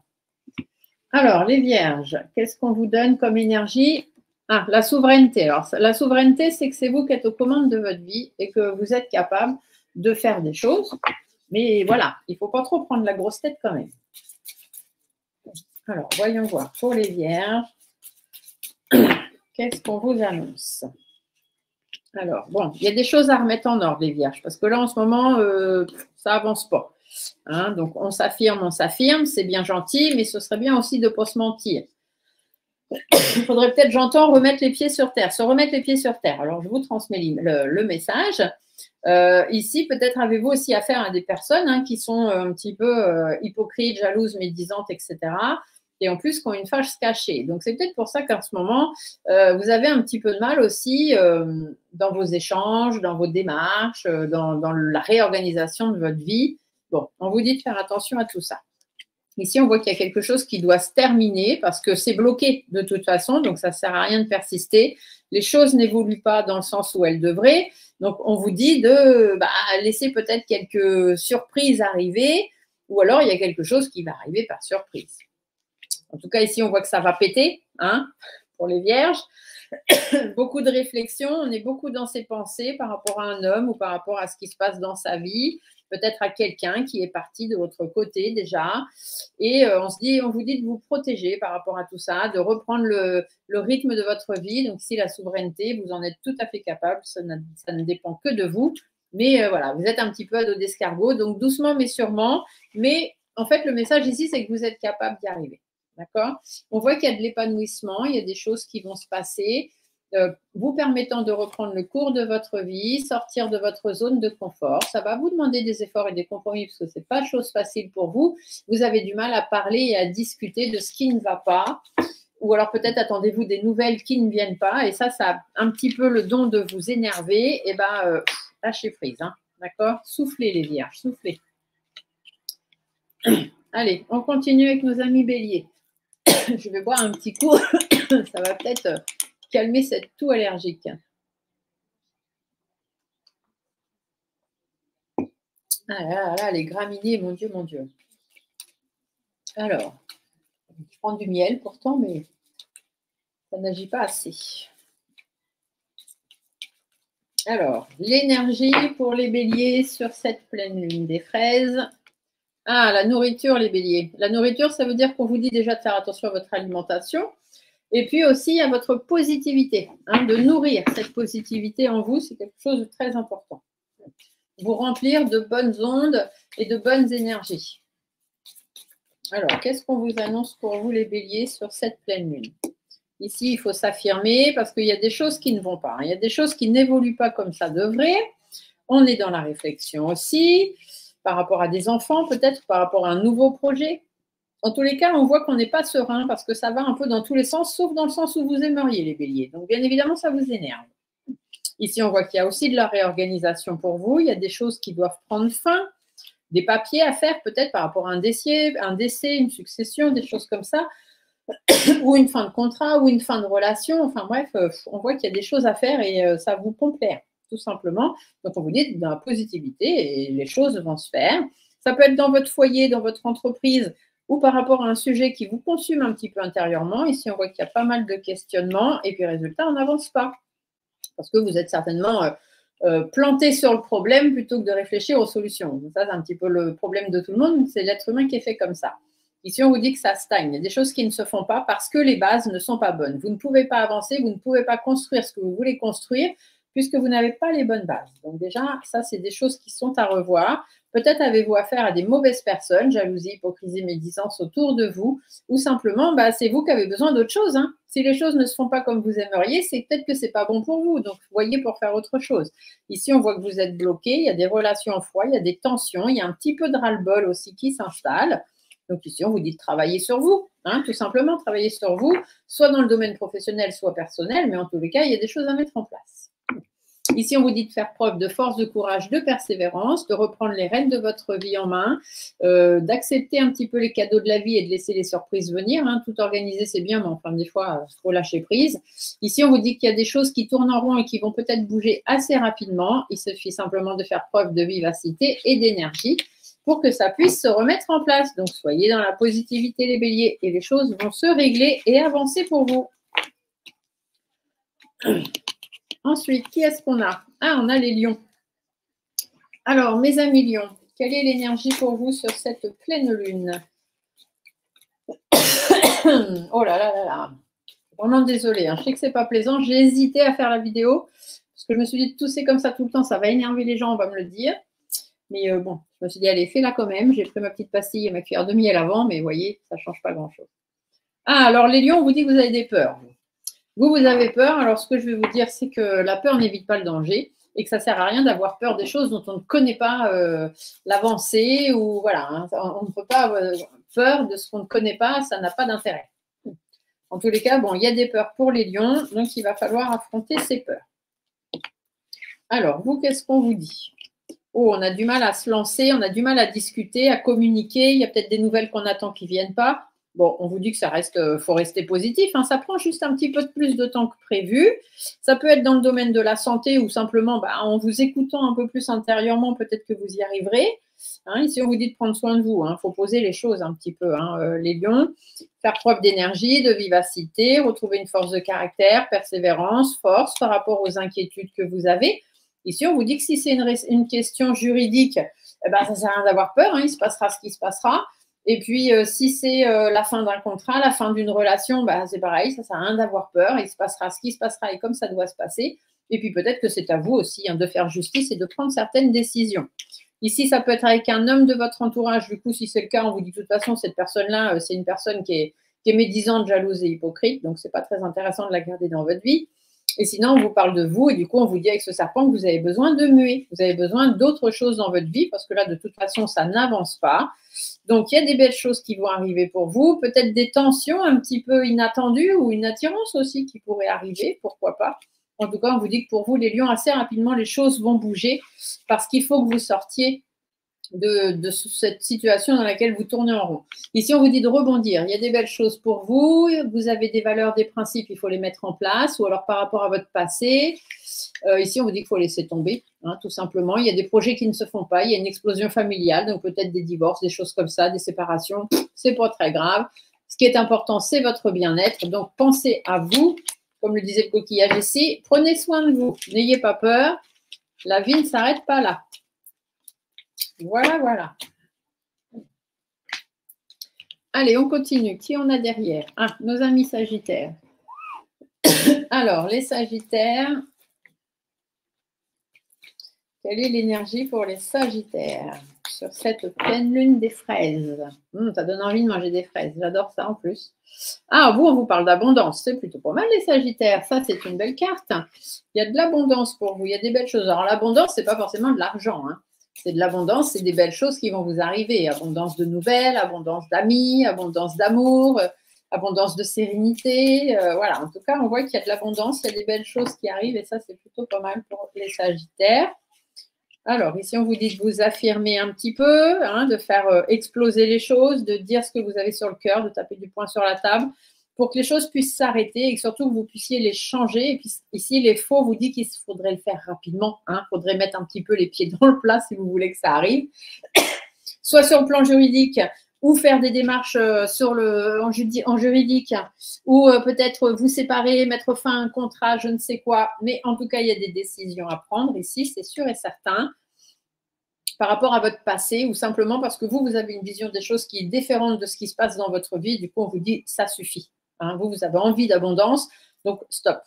Alors, les vierges, qu'est-ce qu'on vous donne comme énergie ? Ah, la souveraineté. Alors, la souveraineté, c'est que c'est vous qui êtes aux commandes de votre vie et que vous êtes capable de faire des choses. Mais voilà, il ne faut pas trop prendre la grosse tête quand même. Alors, voyons voir pour les vierges. Qu'est-ce qu'on vous annonce? Alors, bon, il y a des choses à remettre en ordre, les vierges, parce que là, en ce moment, ça n'avance pas. Hein, donc, on s'affirme, c'est bien gentil, mais ce serait bien aussi de ne pas se mentir. Il faudrait peut-être, j'entends, remettre les pieds sur terre, se remettre les pieds sur terre. Alors, je vous transmets le message. Ici, peut-être avez-vous aussi affaire à des personnes hein, qui sont un petit peu hypocrites, jalouses, médisantes, etc. Et en plus, qui ont une fâche cachée. Donc, c'est peut-être pour ça qu'en ce moment, vous avez un petit peu de mal aussi dans vos échanges, dans vos démarches, dans la réorganisation de votre vie. Bon, on vous dit de faire attention à tout ça. Ici, on voit qu'il y a quelque chose qui doit se terminer parce que c'est bloqué de toute façon, donc ça ne sert à rien de persister. Les choses n'évoluent pas dans le sens où elles devraient. Donc, on vous dit de laisser peut-être quelques surprises arriver ou alors il y a quelque chose qui va arriver par surprise. En tout cas, ici, on voit que ça va péter hein, pour les vierges. Beaucoup de réflexion, on est beaucoup dans ses pensées par rapport à un homme ou par rapport à ce qui se passe dans sa vie, peut-être à quelqu'un qui est parti de votre côté déjà. Et on vous dit de vous protéger par rapport à tout ça, de reprendre le rythme de votre vie. Donc ici, la souveraineté, vous en êtes tout à fait capable, ça ne dépend que de vous. Mais voilà, vous êtes un petit peu à dos d'escargot, donc doucement mais sûrement. Mais En fait, le message ici, c'est que vous êtes capable d'y arriver. D'accord? On voit qu'il y a de l'épanouissement, il y a des choses qui vont se passer, vous permettant de reprendre le cours de votre vie, sortir de votre zone de confort. Ça va vous demander des efforts et des compromis parce que ce n'est pas chose facile pour vous. Vous avez du mal à parler et à discuter de ce qui ne va pas. Ou alors peut-être attendez-vous des nouvelles qui ne viennent pas. Et ça a un petit peu le don de vous énerver. Et bien, lâchez prise. Hein, d'accord? Soufflez les vierges, soufflez. Allez, on continue avec nos amis béliers. Je vais boire un petit coup. Ça va peut-être calmer cette toux allergique. Ah là là, les graminées, mon Dieu, mon Dieu. Alors, je prends du miel pourtant, mais ça n'agit pas assez. Alors, l'énergie pour les béliers sur cette pleine lune des fraises. Ah, la nourriture, les béliers. La nourriture, ça veut dire qu'on vous dit déjà de faire attention à votre alimentation. Et puis aussi à votre positivité, hein, de nourrir cette positivité en vous, c'est quelque chose de très important. Vous remplir de bonnes ondes et de bonnes énergies. Alors, qu'est-ce qu'on vous annonce pour vous les béliers sur cette pleine lune? Ici, il faut s'affirmer parce qu'il y a des choses qui ne vont pas. Il y a des choses qui n'évoluent pas comme ça devrait. On est dans la réflexion aussi, par rapport à des enfants peut-être, par rapport à un nouveau projet. En tous les cas, on voit qu'on n'est pas serein parce que ça va un peu dans tous les sens, sauf dans le sens où vous aimeriez les béliers. Donc, bien évidemment, ça vous énerve. Ici, on voit qu'il y a aussi de la réorganisation pour vous. Il y a des choses qui doivent prendre fin, des papiers à faire peut-être par rapport à un décès, une succession, des choses comme ça, ou une fin de contrat, ou une fin de relation. Enfin bref, on voit qu'il y a des choses à faire et ça vous complaît, tout simplement. Donc, on vous dit dans la positivité et les choses vont se faire. Ça peut être dans votre foyer, dans votre entreprise, ou par rapport à un sujet qui vous consume un petit peu intérieurement. Ici, on voit qu'il y a pas mal de questionnements et puis, résultat, on n'avance pas. Parce que vous êtes certainement planté sur le problème plutôt que de réfléchir aux solutions. Donc ça, c'est un petit peu le problème de tout le monde. C'est l'être humain qui est fait comme ça. Ici, on vous dit que ça stagne. Il y a des choses qui ne se font pas parce que les bases ne sont pas bonnes. Vous ne pouvez pas avancer, vous ne pouvez pas construire ce que vous voulez construire puisque vous n'avez pas les bonnes bases. Donc déjà, ça, c'est des choses qui sont à revoir. Peut-être avez-vous affaire à des mauvaises personnes, jalousie, hypocrisie, médisance autour de vous, ou simplement, c'est vous qui avez besoin d'autre chose. Hein. Si les choses ne se font pas comme vous aimeriez, c'est peut-être que ce n'est pas bon pour vous. Donc, voyez pour faire autre chose. Ici, on voit que vous êtes bloqué, il y a des relations en froid, il y a des tensions, il y a un petit peu de ras-le-bol aussi qui s'installe. Donc ici, on vous dit de travailler sur vous, hein, tout simplement, travailler sur vous, soit dans le domaine professionnel, soit personnel, mais en tous les cas, il y a des choses à mettre en place. Ici, on vous dit de faire preuve de force, de courage, de persévérance, de reprendre les rênes de votre vie en main, d'accepter un petit peu les cadeaux de la vie et de laisser les surprises venir. Hein. Tout organiser, c'est bien, mais enfin, des fois, il faut lâcher prise. Ici, on vous dit qu'il y a des choses qui tournent en rond et qui vont peut-être bouger assez rapidement. Il suffit simplement de faire preuve de vivacité et d'énergie pour que ça puisse se remettre en place. Donc, soyez dans la positivité, les béliers, et les choses vont se régler et avancer pour vous. Ensuite, qui est-ce qu'on a? Ah, on a les lions. Alors, mes amis lions, quelle est l'énergie pour vous sur cette pleine lune? Oh là là là là. Vraiment désolée, hein. Je sais que c'est pas plaisant. J'ai hésité à faire la vidéo parce que je me suis dit de tousser comme ça tout le temps, ça va énerver les gens, on va me le dire. Mais bon, je me suis dit, allez, fais-la quand même. J'ai pris ma petite pastille et ma cuillère de miel avant, mais vous voyez, ça ne change pas grand-chose. Ah, alors les lions, on vous dit que vous avez des peurs. Vous avez peur. Alors, ce que je vais vous dire, c'est que la peur n'évite pas le danger et que ça ne sert à rien d'avoir peur des choses dont on ne connaît pas l'avancée ou voilà. Hein, on ne peut pas avoir peur de ce qu'on ne connaît pas, ça n'a pas d'intérêt. En tous les cas, bon, il y a des peurs pour les lions, donc il va falloir affronter ces peurs. Alors, vous, qu'est-ce qu'on vous dit? Oh, on a du mal à se lancer, on a du mal à discuter, à communiquer. Il y a peut-être des nouvelles qu'on attend qui ne viennent pas. Bon, on vous dit que ça reste, faut rester positif. Hein, ça prend juste un petit peu plus de temps que prévu. Ça peut être dans le domaine de la santé ou simplement en vous écoutant un peu plus intérieurement, peut-être que vous y arriverez. Hein, ici, on vous dit de prendre soin de vous. Il faut poser les choses un petit peu, les lions. Faire preuve d'énergie, de vivacité, retrouver une force de caractère, persévérance, force par rapport aux inquiétudes que vous avez. Ici, on vous dit que si c'est une question juridique, ça ne sert à rien d'avoir peur, hein, il se passera ce qui se passera. Et puis, si c'est la fin d'un contrat, la fin d'une relation, c'est pareil, ça ne sert à rien d'avoir peur, il se passera ce qui se passera et comme ça doit se passer. Et puis, peut-être que c'est à vous aussi de faire justice et de prendre certaines décisions. Ici, ça peut être avec un homme de votre entourage. Du coup, si c'est le cas, on vous dit de toute façon, cette personne-là, c'est une personne qui est médisante, jalouse et hypocrite. Donc, ce n'est pas très intéressant de la garder dans votre vie. Et sinon, on vous parle de vous et du coup, on vous dit avec ce serpent que vous avez besoin de muer. Vous avez besoin d'autres choses dans votre vie parce que là, de toute façon, ça n'avance pas. Donc, il y a des belles choses qui vont arriver pour vous. Peut-être des tensions un petit peu inattendues ou une attirance aussi qui pourrait arriver. Pourquoi pas? En tout cas, on vous dit que pour vous, les lions, assez rapidement, les choses vont bouger parce qu'il faut que vous sortiez de cette situation dans laquelle vous tournez en rond. Ici, on vous dit de rebondir. Il y a des belles choses pour vous. Vous avez des valeurs, des principes, il faut les mettre en place. Ou alors par rapport à votre passé. Ici, on vous dit qu'il faut laisser tomber, hein, tout simplement. Il y a des projets qui ne se font pas. Il y a une explosion familiale, donc peut-être des divorces, des choses comme ça, des séparations. C'est pas très grave. Ce qui est important, c'est votre bien-être. Donc, pensez à vous. Comme le disait le coquillage ici, prenez soin de vous. N'ayez pas peur. La vie ne s'arrête pas là. Voilà, voilà. Allez, on continue. Qui on a derrière? Ah, nos amis Sagittaires. Alors, les Sagittaires. Quelle est l'énergie pour les Sagittaires sur cette pleine lune des fraises? Ça donne envie de manger des fraises. J'adore ça en plus. Ah, vous, on vous parle d'abondance. C'est plutôt pas mal les Sagittaires. Ça, c'est une belle carte. Il y a de l'abondance pour vous. Il y a des belles choses. Alors, l'abondance, ce n'est pas forcément de l'argent, hein. C'est de l'abondance, c'est des belles choses qui vont vous arriver. Abondance de nouvelles, abondance d'amis, abondance d'amour, abondance de sérénité. Voilà, en tout cas, on voit qu'il y a de l'abondance, il y a des belles choses qui arrivent et ça, c'est plutôt pas mal pour les Sagittaires. Alors, ici, on vous dit de vous affirmer un petit peu, hein, de faire exploser les choses, de dire ce que vous avez sur le cœur, de taper du poing sur la table pour que les choses puissent s'arrêter et que surtout que vous puissiez les changer. Et puis ici, les faux vous dit qu'il faudrait le faire rapidement. Il faudrait mettre un petit peu les pieds dans le plat si vous voulez que ça arrive. Soit sur le plan juridique, ou faire des démarches en juridique, ou peut-être vous séparer, mettre fin à un contrat, je ne sais quoi. Mais en tout cas, il y a des décisions à prendre ici, c'est sûr et certain, par rapport à votre passé, ou simplement parce que vous avez une vision des choses qui est différente de ce qui se passe dans votre vie. Du coup, on vous dit, ça suffit. Vous avez envie d'abondance, donc stop.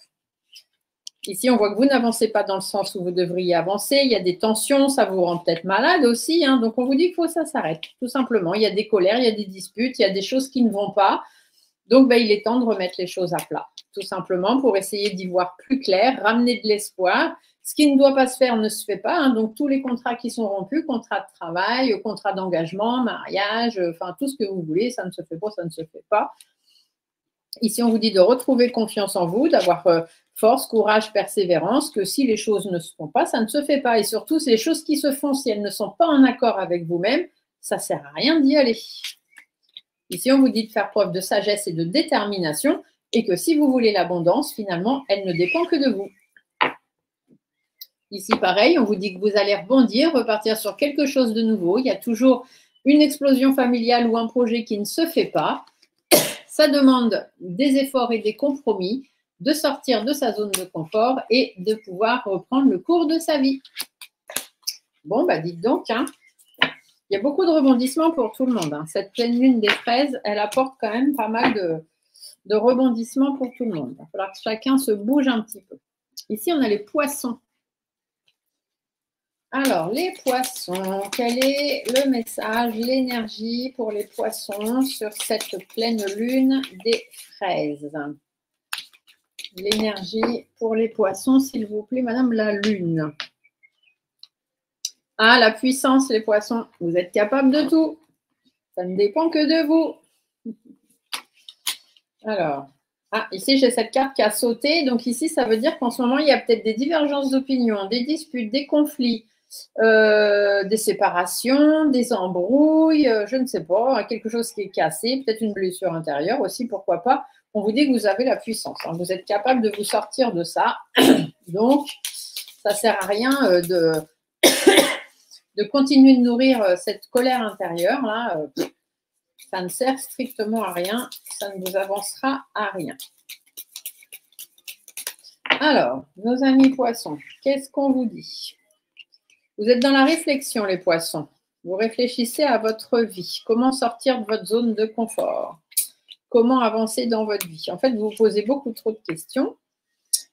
Ici, on voit que vous n'avancez pas dans le sens où vous devriez avancer. Il y a des tensions, ça vous rend peut-être malade aussi. Donc, on vous dit qu'il faut que ça s'arrête, tout simplement. Il y a des colères, il y a des disputes, il y a des choses qui ne vont pas. Donc, il est temps de remettre les choses à plat, tout simplement, pour essayer d'y voir plus clair, ramener de l'espoir. Ce qui ne doit pas se faire ne se fait pas. Donc, tous les contrats qui sont rompus, contrat de travail, contrat d'engagement, mariage, enfin, tout ce que vous voulez, ça ne se fait pas, ça ne se fait pas. Ici, on vous dit de retrouver confiance en vous, d'avoir force, courage, persévérance, que si les choses ne se font pas, ça ne se fait pas. Et surtout, c'est les choses qui se font, si elles ne sont pas en accord avec vous-même, ça ne sert à rien d'y aller. Ici, on vous dit de faire preuve de sagesse et de détermination et que si vous voulez l'abondance, finalement, elle ne dépend que de vous. Ici, pareil, on vous dit que vous allez rebondir, repartir sur quelque chose de nouveau. Il y a toujours une explosion familiale ou un projet qui ne se fait pas. Ça demande des efforts et des compromis, de sortir de sa zone de confort et de pouvoir reprendre le cours de sa vie. Bon, dites donc, il y a beaucoup de rebondissements pour tout le monde. Cette pleine lune des fraises, elle apporte quand même pas mal de rebondissements pour tout le monde. Il va falloir que chacun se bouge un petit peu. Ici, on a les poissons. Alors, les poissons, quel est le message, l'énergie pour les poissons sur cette pleine lune des fraises? L'énergie pour les poissons, s'il vous plaît, Madame la Lune. Ah, la puissance, les poissons. Vous êtes capables de tout. Ça ne dépend que de vous. Alors, ici, j'ai cette carte qui a sauté. Donc ici, ça veut dire qu'en ce moment, il y a peut-être des divergences d'opinion, des disputes, des conflits. Des séparations, des embrouilles, je ne sais pas, quelque chose qui est cassé, peut-être une blessure intérieure aussi, pourquoi pas. On vous dit que vous avez la puissance, vous êtes capable de vous sortir de ça. Donc, ça ne sert à rien de continuer de nourrir cette colère intérieure. Là, ça ne sert strictement à rien, ça ne vous avancera à rien. Alors, nos amis poissons, qu'est-ce qu'on vous dit ? Vous êtes dans la réflexion, les poissons. Vous réfléchissez à votre vie. Comment sortir de votre zone de confort? Comment avancer dans votre vie? En fait, vous vous posez beaucoup trop de questions.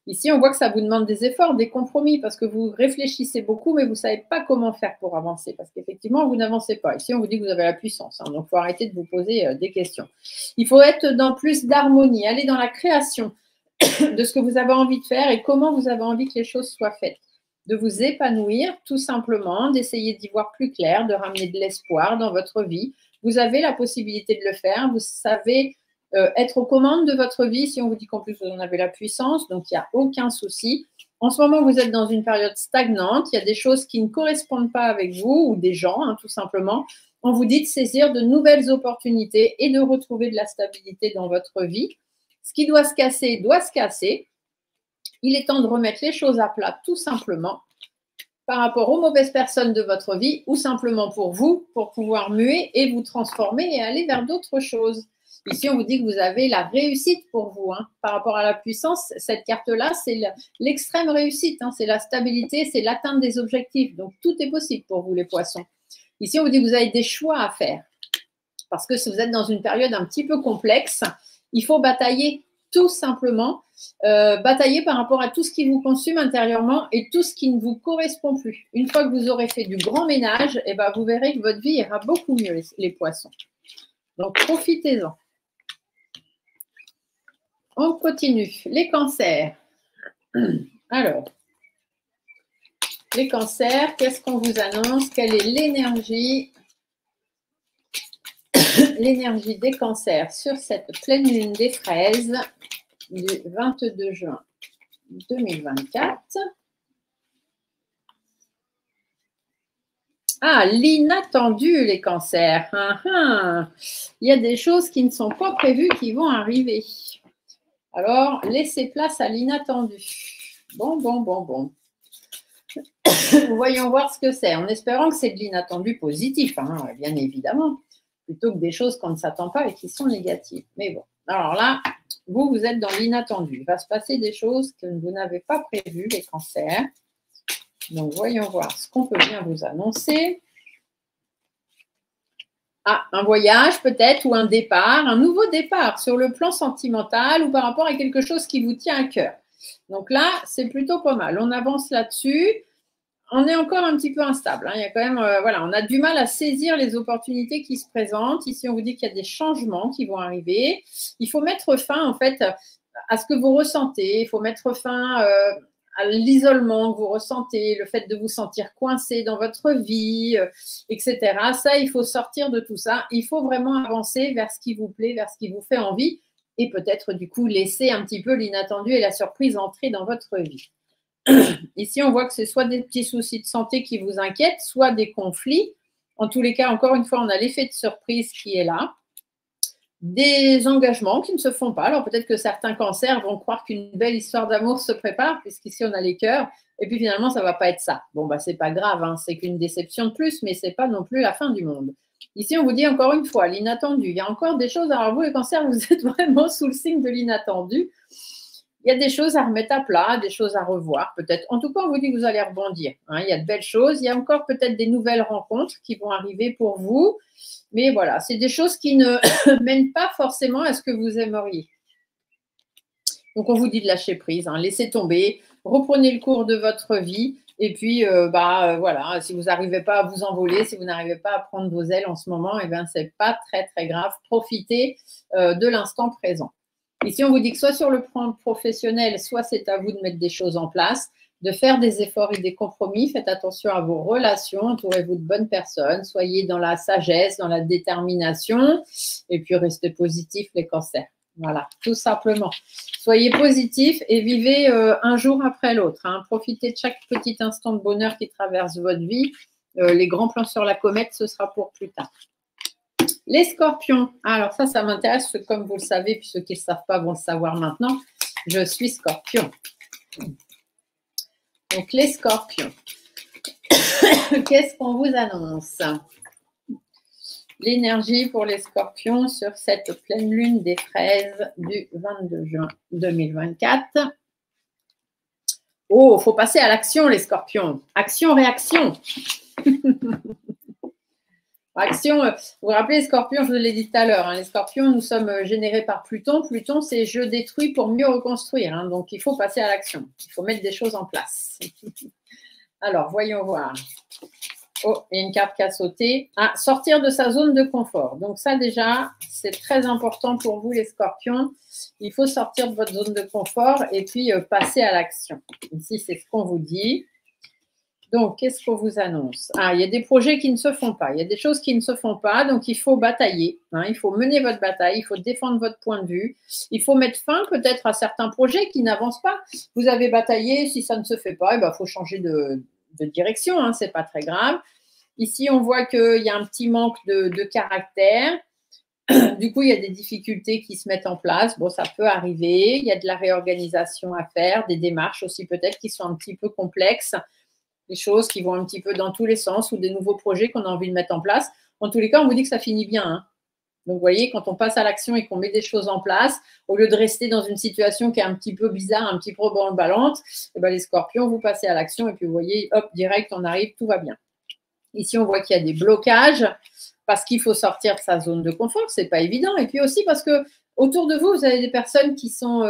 Ici, on voit que ça vous demande des efforts, des compromis, parce que vous réfléchissez beaucoup, mais vous ne savez pas comment faire pour avancer, parce qu'effectivement, vous n'avancez pas. Ici, on vous dit que vous avez la puissance, hein, donc il faut arrêter de vous poser des questions. Il faut être dans plus d'harmonie, aller dans la création de ce que vous avez envie de faire et comment vous avez envie que les choses soient faites. De vous épanouir, tout simplement, d'essayer d'y voir plus clair, de ramener de l'espoir dans votre vie. Vous avez la possibilité de le faire, vous savez être aux commandes de votre vie, si on vous dit qu'en plus vous en avez la puissance, donc il n'y a aucun souci. En ce moment, vous êtes dans une période stagnante, il y a des choses qui ne correspondent pas avec vous ou des gens, hein, tout simplement. On vous dit de saisir de nouvelles opportunités et de retrouver de la stabilité dans votre vie. Ce qui doit se casser, doit se casser. Il est temps de remettre les choses à plat, tout simplement, par rapport aux mauvaises personnes de votre vie ou simplement pour vous, pour pouvoir muer et vous transformer et aller vers d'autres choses. Ici, on vous dit que vous avez la réussite pour vous. Hein. Par rapport à la puissance, cette carte-là, c'est l'extrême réussite. Hein. C'est la stabilité, c'est l'atteinte des objectifs. Donc, tout est possible pour vous, les poissons. Ici, on vous dit que vous avez des choix à faire. Parce que si vous êtes dans une période un petit peu complexe, il faut batailler tout simplement. Batailler par rapport à tout ce qui vous consume intérieurement et tout ce qui ne vous correspond plus. Une fois que vous aurez fait du grand ménage, eh ben, vous verrez que votre vie ira beaucoup mieux, les poissons. Donc, profitez-en. On continue. Les cancers. Alors, les cancers, qu'est-ce qu'on vous annonce? Quelle est l'énergie des cancers sur cette pleine lune des fraises du 22 juin 2024? Ah, l'inattendu, les cancers. Il y a des choses qui ne sont pas prévues qui vont arriver. Alors, laissez place à l'inattendu. Bon. Voyons voir ce que c'est, en espérant que c'est de l'inattendu positif, hein, bien évidemment, plutôt que des choses qu'on ne s'attend pas et qui sont négatives. Mais bon, alors là, vous êtes dans l'inattendu. Il va se passer des choses que vous n'avez pas prévues, les cancers. Donc, voyons voir ce qu'on peut bien vous annoncer. Ah, un voyage peut-être ou un départ, un nouveau départ sur le plan sentimental ou par rapport à quelque chose qui vous tient à cœur. Donc là, c'est plutôt pas mal. On avance là-dessus. On est encore un petit peu instable. Hein. Il y a quand même, voilà, on a du mal à saisir les opportunités qui se présentent. Ici, on vous dit qu'il y a des changements qui vont arriver. Il faut mettre fin, en fait, à ce que vous ressentez. Il faut mettre fin à l'isolement que vous ressentez, le fait de vous sentir coincé dans votre vie, etc. Ça, il faut sortir de tout ça. Il faut vraiment avancer vers ce qui vous plaît, vers ce qui vous fait envie et peut-être du coup laisser un petit peu l'inattendu et la surprise entrer dans votre vie. Ici, on voit que c'est soit des petits soucis de santé qui vous inquiètent, soit des conflits. En tous les cas, encore une fois, on a l'effet de surprise qui est là. Des engagements qui ne se font pas. Alors peut-être que certains cancers vont croire qu'une belle histoire d'amour se prépare, puisqu'ici on a les cœurs, et puis finalement ça ne va pas être ça. Bon, bah c'est pas grave, hein, c'est qu'une déception de plus, mais ce n'est pas non plus la fin du monde. Ici, on vous dit encore une fois, l'inattendu. Il y a encore des choses, alors vous les cancers, vous êtes vraiment sous le signe de l'inattendu. Il y a des choses à remettre à plat, des choses à revoir peut-être. En tout cas, on vous dit que vous allez rebondir. Hein, il y a de belles choses. Il y a encore peut-être des nouvelles rencontres qui vont arriver pour vous. Mais voilà, c'est des choses qui ne mènent pas forcément à ce que vous aimeriez. Donc, on vous dit de lâcher prise, hein, laissez tomber, reprenez le cours de votre vie. Et puis, voilà, si vous n'arrivez pas à vous envoler, si vous n'arrivez pas à prendre vos ailes en ce moment, eh bien, ce n'est pas très, très grave. Profitez de l'instant présent. Ici, on vous dit que soit sur le plan professionnel, soit c'est à vous de mettre des choses en place, de faire des efforts et des compromis. Faites attention à vos relations, entourez-vous de bonnes personnes, soyez dans la sagesse, dans la détermination et puis restez positifs les cancers. Voilà, tout simplement. Soyez positifs et vivez un jour après l'autre. Hein. Profitez de chaque petit instant de bonheur qui traverse votre vie. Les grands plans sur la comète, ce sera pour plus tard. Les scorpions. Alors ça m'intéresse, comme vous le savez, puis ceux qui ne le savent pas vont le savoir maintenant. Je suis scorpion. Donc, les scorpions. Qu'est-ce qu'on vous annonce? L'énergie pour les scorpions sur cette pleine lune des fraises du 22 juin 2024. Oh, il faut passer à l'action, les scorpions. Action-réaction. Action, vous vous rappelez, les scorpions, je vous l'ai dit tout à l'heure, hein, les scorpions, nous sommes générés par Pluton. Pluton, c'est je détruis pour mieux reconstruire. Hein, donc, il faut passer à l'action. Il faut mettre des choses en place. Alors, voyons voir. Oh, il y a une carte qui a sauté. Ah, sortir de sa zone de confort. Donc ça déjà, c'est très important pour vous les scorpions. Il faut sortir de votre zone de confort et puis passer à l'action. Ici, c'est ce qu'on vous dit. Donc, qu'est-ce qu'on vous annonce? Ah, il y a des projets qui ne se font pas. Il y a des choses qui ne se font pas. Donc, il faut batailler. Hein, il faut mener votre bataille. Il faut défendre votre point de vue. Il faut mettre fin peut-être à certains projets qui n'avancent pas. Vous avez bataillé. Si ça ne se fait pas, il faut changer de direction. Hein, ce n'est pas très grave. Ici, on voit qu'il y a un petit manque de caractère. Du coup, il y a des difficultés qui se mettent en place. Bon, ça peut arriver. Il y a de la réorganisation à faire, des démarches aussi peut-être qui sont un petit peu complexes, des choses qui vont un petit peu dans tous les sens ou des nouveaux projets qu'on a envie de mettre en place. En tous les cas, on vous dit que ça finit bien. Hein. Donc, vous voyez, quand on passe à l'action et qu'on met des choses en place, au lieu de rester dans une situation qui est un petit peu bizarre, un petit peu ballante, les scorpions, vous passez à l'action et puis vous voyez, hop, direct, on arrive, tout va bien. Ici, on voit qu'il y a des blocages parce qu'il faut sortir de sa zone de confort. Ce n'est pas évident. Et puis aussi parce que autour de vous, vous avez des personnes qui sont,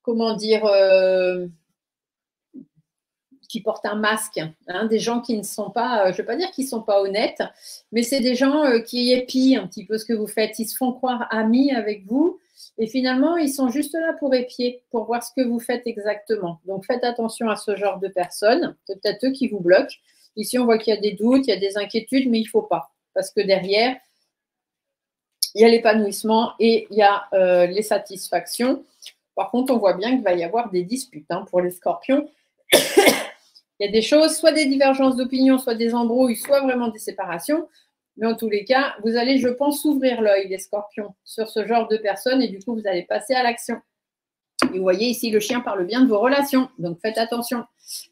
comment dire, qui portent un masque. Hein, des gens qui ne sont pas, je ne veux pas dire qu'ils ne sont pas honnêtes, mais c'est des gens qui épient un petit peu ce que vous faites. Ils se font croire amis avec vous. Et finalement, ils sont juste là pour épier, pour voir ce que vous faites exactement. Donc, faites attention à ce genre de personnes. C'est peut-être eux qui vous bloquent. Ici, on voit qu'il y a des doutes, il y a des inquiétudes, mais il ne faut pas. Parce que derrière, il y a l'épanouissement et il y a les satisfactions. Par contre, on voit bien qu'il va y avoir des disputes hein, pour les scorpions. Il y a des choses, soit des divergences d'opinion, soit des embrouilles, soit vraiment des séparations. Mais en tous les cas, vous allez, je pense, ouvrir l'œil, les scorpions, sur ce genre de personnes et du coup, vous allez passer à l'action. Et vous voyez ici, le chien parle bien de vos relations. Donc, faites attention.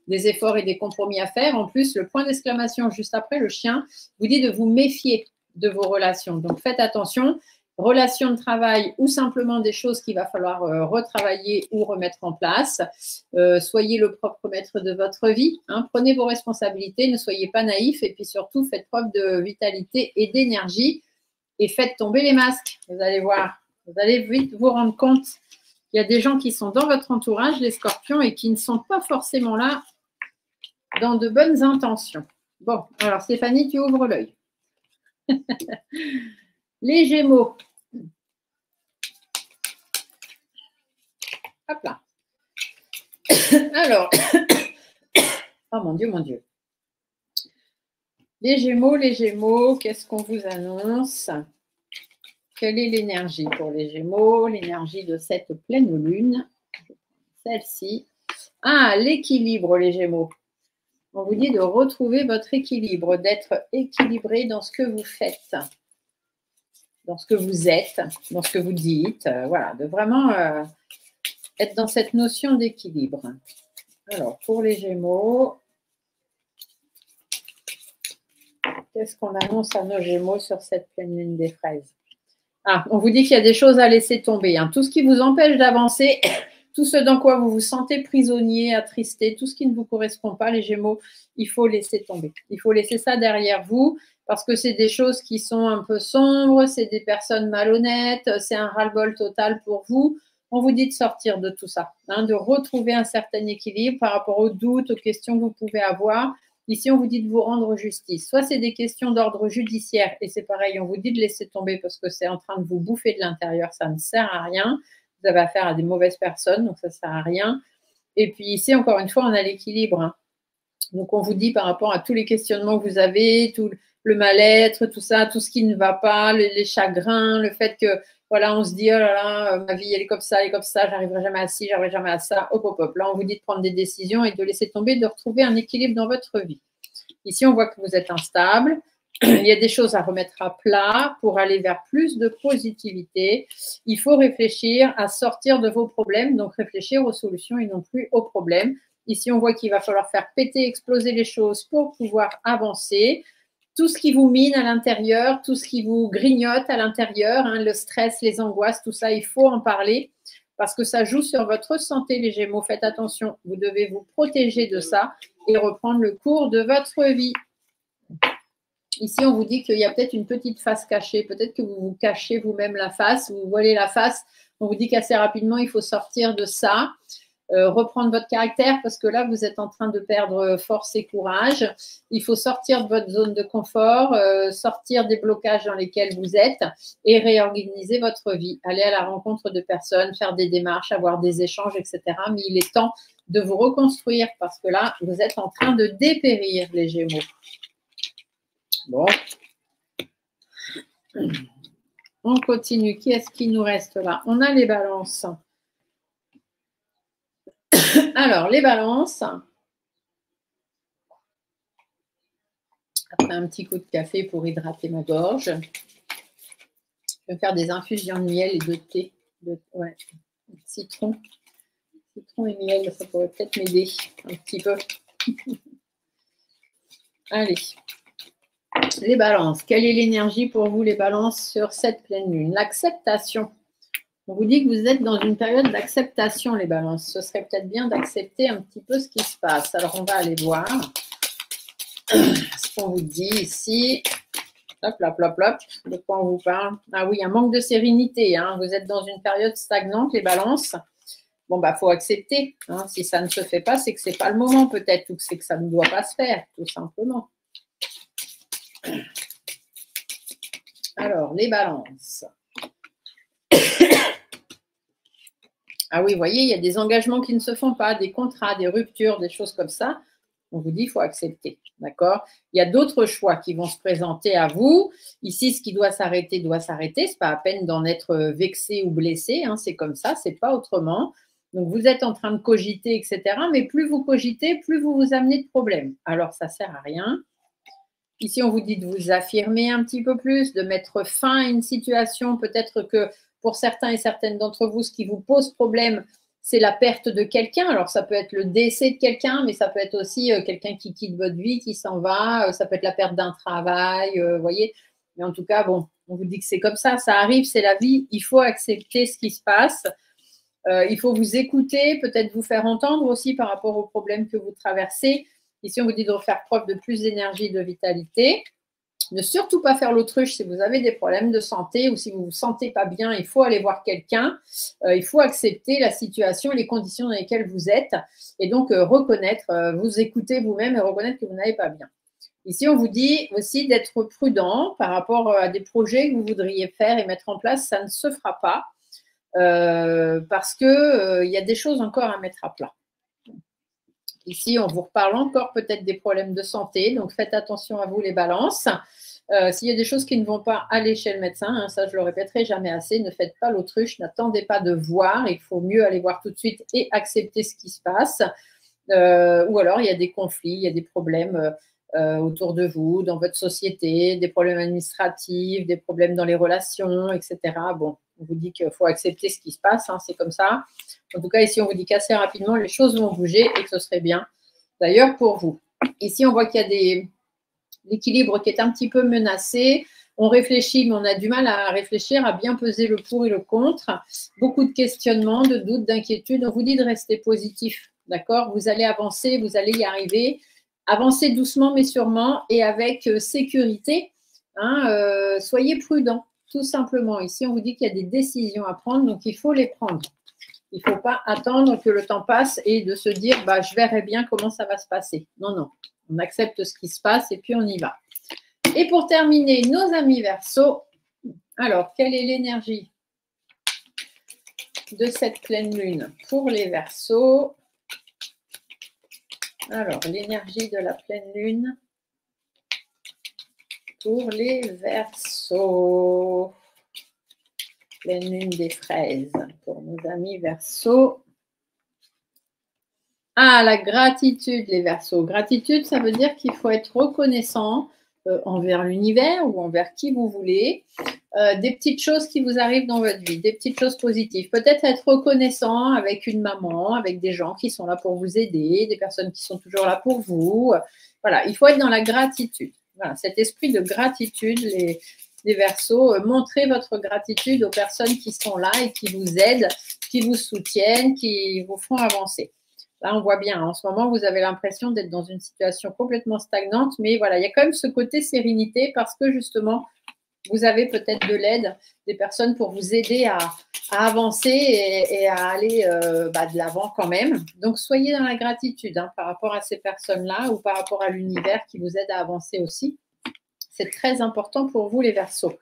Des efforts et des compromis à faire. En plus, le point d'exclamation juste après, le chien vous dit de vous méfier de vos relations. Donc, faites attention. Relations de travail ou simplement des choses qu'il va falloir retravailler ou remettre en place. Soyez le propre maître de votre vie. Hein. Prenez vos responsabilités. Ne soyez pas naïfs. Et puis surtout, faites preuve de vitalité et d'énergie. Et faites tomber les masques. Vous allez voir. Vous allez vite vous rendre compte. Il y a des gens qui sont dans votre entourage, les scorpions, et qui ne sont pas forcément là dans de bonnes intentions. Bon, alors Stéphanie, tu ouvres l'œil. Les Gémeaux. Hop là. Alors, oh mon Dieu. Les Gémeaux, qu'est-ce qu'on vous annonce? Quelle est l'énergie pour les Gémeaux? L'énergie de cette pleine lune. Celle-ci. Ah, l'équilibre, les Gémeaux. On vous dit de retrouver votre équilibre, d'être équilibré dans ce que vous faites, dans ce que vous êtes, dans ce que vous dites. Voilà, de vraiment être dans cette notion d'équilibre. Alors, pour les Gémeaux, qu'est-ce qu'on annonce à nos Gémeaux sur cette pleine lune des fraises? Ah, on vous dit qu'il y a des choses à laisser tomber. Hein. Tout ce qui vous empêche d'avancer, tout ce dans quoi vous vous sentez prisonnier, attristé, tout ce qui ne vous correspond pas, les Gémeaux, il faut laisser tomber. Il faut laisser ça derrière vous parce que c'est des choses qui sont un peu sombres, c'est des personnes malhonnêtes, c'est un ras-le-bol total pour vous. On vous dit de sortir de tout ça, hein, de retrouver un certain équilibre par rapport aux doutes, aux questions que vous pouvez avoir. Ici, on vous dit de vous rendre justice. Soit c'est des questions d'ordre judiciaire et c'est pareil, on vous dit de laisser tomber parce que c'est en train de vous bouffer de l'intérieur, ça ne sert à rien. Vous avez affaire à des mauvaises personnes, donc ça ne sert à rien. Et puis ici, encore une fois, on a l'équilibre. Hein. Donc, on vous dit par rapport à tous les questionnements que vous avez, tout le mal-être, tout ça, tout ce qui ne va pas, les chagrins, le fait que, voilà, on se dit, oh là là, ma vie, elle est comme ça, j'arriverai jamais à ci, j'arriverai jamais à ça, hop, hop, hop. Là, on vous dit de prendre des décisions et de laisser tomber, de retrouver un équilibre dans votre vie. Ici, on voit que vous êtes instable. Il y a des choses à remettre à plat pour aller vers plus de positivité. Il faut réfléchir à sortir de vos problèmes, donc réfléchir aux solutions et non plus aux problèmes. Ici, on voit qu'il va falloir faire péter, exploser les choses pour pouvoir avancer. Tout ce qui vous mine à l'intérieur, tout ce qui vous grignote à l'intérieur, hein, le stress, les angoisses, tout ça, il faut en parler parce que ça joue sur votre santé, les Gémeaux. Faites attention, vous devez vous protéger de ça et reprendre le cours de votre vie. Ici, on vous dit qu'il y a peut-être une petite face cachée. Peut-être que vous vous cachez vous-même la face, vous voilez la face. On vous dit qu'assez rapidement, il faut sortir de ça. Reprendre votre caractère parce que là, vous êtes en train de perdre force et courage. Il faut sortir de votre zone de confort, sortir des blocages dans lesquels vous êtes et réorganiser votre vie. Aller à la rencontre de personnes, faire des démarches, avoir des échanges, etc. Mais il est temps de vous reconstruire parce que là, vous êtes en train de dépérir, les Gémeaux. Bon. On continue. Qui est-ce qui nous reste là? On a les balances. Alors, les balances. Après un petit coup de café pour hydrater ma gorge. Je vais faire des infusions de miel et de thé. Ouais, citron. Citron et miel, ça pourrait peut-être m'aider un petit peu. Allez. Les balances. Quelle est l'énergie pour vous, les balances, sur cette pleine lune? L'acceptation. On vous dit que vous êtes dans une période d'acceptation, les balances. Ce serait peut-être bien d'accepter un petit peu ce qui se passe. Alors, on va aller voir ce qu'on vous dit ici. Hop, hop, hop, hop. De quoi on vous parle? Ah oui, un manque de sérénité. Hein. Vous êtes dans une période stagnante, les balances. Bon, bah, il faut accepter. Hein. Si ça ne se fait pas, c'est que ce n'est pas le moment peut-être ou que c'est que ça ne doit pas se faire, tout simplement. Alors, les balances. Ah oui, vous voyez, il y a des engagements qui ne se font pas, des contrats, des ruptures, des choses comme ça. On vous dit qu'il faut accepter, d'accord? Il y a d'autres choix qui vont se présenter à vous. Ici, ce qui doit s'arrêter, doit s'arrêter. Ce n'est pas à peine d'en être vexé ou blessé. Hein, c'est comme ça, ce n'est pas autrement. Donc, vous êtes en train de cogiter, etc. Mais plus vous cogitez, plus vous vous amenez de problèmes. Alors, ça ne sert à rien. Ici, on vous dit de vous affirmer un petit peu plus, de mettre fin à une situation. Peut-être que pour certains et certaines d'entre vous, ce qui vous pose problème, c'est la perte de quelqu'un. Alors, ça peut être le décès de quelqu'un, mais ça peut être aussi quelqu'un qui quitte votre vie, qui s'en va. Ça peut être la perte d'un travail, vous voyez. Mais en tout cas, bon, on vous dit que c'est comme ça arrive, c'est la vie. Il faut accepter ce qui se passe. Il faut vous écouter, peut-être vous faire entendre aussi par rapport aux problèmes que vous traversez. Ici, on vous dit de faire preuve de plus d'énergie et de vitalité. Ne surtout pas faire l'autruche si vous avez des problèmes de santé ou si vous ne vous sentez pas bien, il faut aller voir quelqu'un. Il faut accepter la situation et les conditions dans lesquelles vous êtes et donc reconnaître, vous écouter vous-même et reconnaître que vous n'allez pas bien. Ici, on vous dit aussi d'être prudent par rapport à des projets que vous voudriez faire et mettre en place. Ça ne se fera pas parce qu'il y a des choses encore à mettre à plat. Ici, on vous reparle encore peut-être des problèmes de santé, donc faites attention à vous les balances. S'il y a des choses qui ne vont pas aller chez le médecin, hein, ça je le répéterai jamais assez, ne faites pas l'autruche, n'attendez pas de voir, il faut mieux aller voir tout de suite et accepter ce qui se passe. Ou alors il y a des conflits, il y a des problèmes autour de vous, dans votre société, des problèmes administratifs, des problèmes dans les relations, etc. Bon, on vous dit qu'il faut accepter ce qui se passe, hein, c'est comme ça. En tout cas, ici, on vous dit qu'assez rapidement, les choses vont bouger et que ce serait bien, d'ailleurs, pour vous. Ici, on voit qu'il y a l'équilibre qui est un petit peu menacé. On réfléchit, mais on a du mal à réfléchir, à bien peser le pour et le contre. Beaucoup de questionnements, de doutes, d'inquiétudes. On vous dit de rester positif, d'accord? Vous allez avancer, vous allez y arriver. Avancez doucement, mais sûrement, et avec sécurité. Hein, soyez prudents, tout simplement. Ici, on vous dit qu'il y a des décisions à prendre, donc il faut les prendre. Il ne faut pas attendre que le temps passe et de se dire bah, « je verrai bien comment ça va se passer ». Non, non, on accepte ce qui se passe et puis on y va. Et pour terminer, nos amis Verseaux, alors, quelle est l'énergie de cette pleine lune pour les Verseaux? Alors, l'énergie de la pleine lune pour les Verseaux. Pleine lune des fraises pour nos amis Verseaux. Ah, la gratitude, les Verseaux. Gratitude, ça veut dire qu'il faut être reconnaissant envers l'univers ou envers qui vous voulez. Des petites choses qui vous arrivent dans votre vie, des petites choses positives. Peut-être être reconnaissant avec une maman, avec des gens qui sont là pour vous aider, des personnes qui sont toujours là pour vous. Voilà, il faut être dans la gratitude. Voilà, cet esprit de gratitude, les Verseaux, montrez votre gratitude aux personnes qui sont là et qui vous aident, qui vous soutiennent, qui vous font avancer. Là, on voit bien, en ce moment, vous avez l'impression d'être dans une situation complètement stagnante, mais voilà, il y a quand même ce côté sérénité parce que justement, vous avez peut-être de l'aide, des personnes pour vous aider à avancer et à aller de l'avant quand même. Donc, soyez dans la gratitude par rapport à ces personnes-là ou par rapport à l'univers qui vous aide à avancer aussi. C'est très important pour vous, les Verseaux.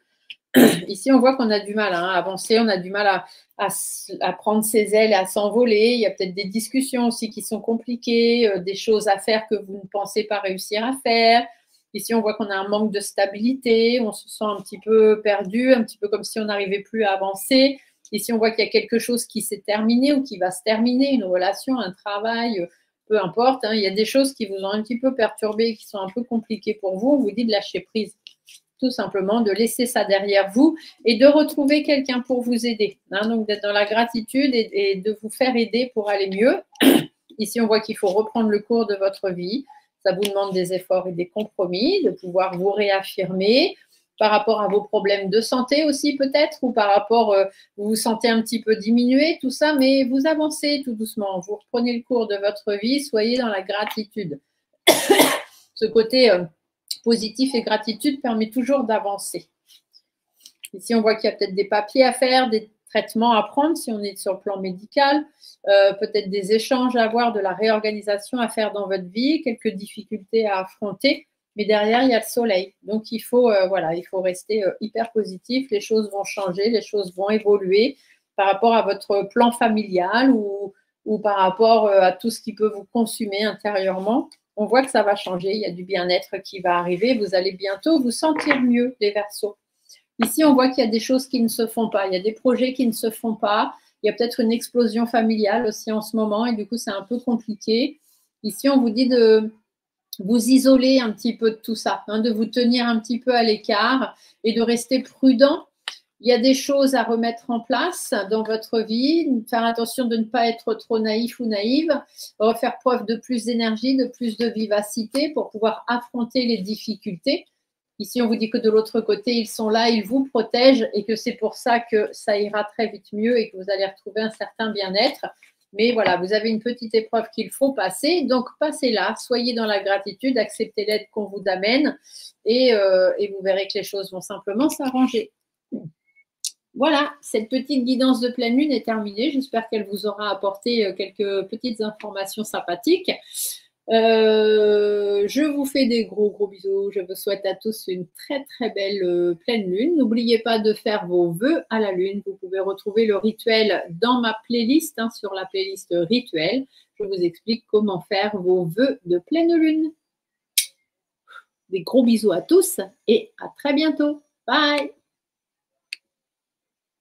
Ici, on voit qu'on a du mal à avancer, on a du mal à prendre ses ailes et à s'envoler. Il y a peut-être des discussions aussi qui sont compliquées, des choses à faire que vous ne pensez pas réussir à faire. Ici, on voit qu'on a un manque de stabilité, on se sent un petit peu perdu, un petit peu comme si on n'arrivait plus à avancer. Ici, on voit qu'il y a quelque chose qui s'est terminé ou qui va se terminer, une relation, un travail, peu importe. Il y a des choses qui vous ont un petit peu perturbé, qui sont un peu compliquées pour vous. On vous dit de lâcher prise. Tout simplement, de laisser ça derrière vous et de retrouver quelqu'un pour vous aider. Donc, d'être dans la gratitude et de vous faire aider pour aller mieux. Ici, on voit qu'il faut reprendre le cours de votre vie. Ça vous demande des efforts et des compromis, de pouvoir vous réaffirmer par rapport à vos problèmes de santé aussi peut-être, ou par rapport, vous vous sentez un petit peu diminué, tout ça, mais vous avancez tout doucement. Vous reprenez le cours de votre vie, soyez dans la gratitude. Ce côté positif et gratitude permet toujours d'avancer. Ici, on voit qu'il y a peut-être des papiers à faire, des traitements à prendre si on est sur le plan médical, peut-être des échanges à avoir, de la réorganisation à faire dans votre vie, quelques difficultés à affronter, mais derrière, il y a le soleil. Donc, il faut rester hyper positif, les choses vont changer, les choses vont évoluer par rapport à votre plan familial ou par rapport à tout ce qui peut vous consumer intérieurement. On voit que ça va changer, il y a du bien-être qui va arriver, vous allez bientôt vous sentir mieux, les Verseaux. Ici, on voit qu'il y a des choses qui ne se font pas, il y a des projets qui ne se font pas, il y a peut-être une explosion familiale aussi en ce moment et du coup, c'est un peu compliqué. Ici, on vous dit de vous isoler un petit peu de tout ça, de vous tenir un petit peu à l'écart et de rester prudent. Il y a des choses à remettre en place dans votre vie, faire attention de ne pas être trop naïf ou naïve, faire preuve de plus d'énergie, de plus de vivacité pour pouvoir affronter les difficultés. Ici, on vous dit que de l'autre côté, ils sont là, ils vous protègent et que c'est pour ça que ça ira très vite mieux et que vous allez retrouver un certain bien-être. Mais voilà, vous avez une petite épreuve qu'il faut passer, donc passez-la, soyez dans la gratitude, acceptez l'aide qu'on vous amène et vous verrez que les choses vont simplement s'arranger. Voilà, cette petite guidance de pleine lune est terminée. J'espère qu'elle vous aura apporté quelques petites informations sympathiques. Je vous fais des gros bisous. Je vous souhaite à tous une très belle pleine lune. N'oubliez pas de faire vos vœux à la lune. Vous pouvez retrouver le rituel dans ma playlist, sur la playlist rituel. Je vous explique comment faire vos vœux de pleine lune. Des gros bisous à tous et à très bientôt. Bye!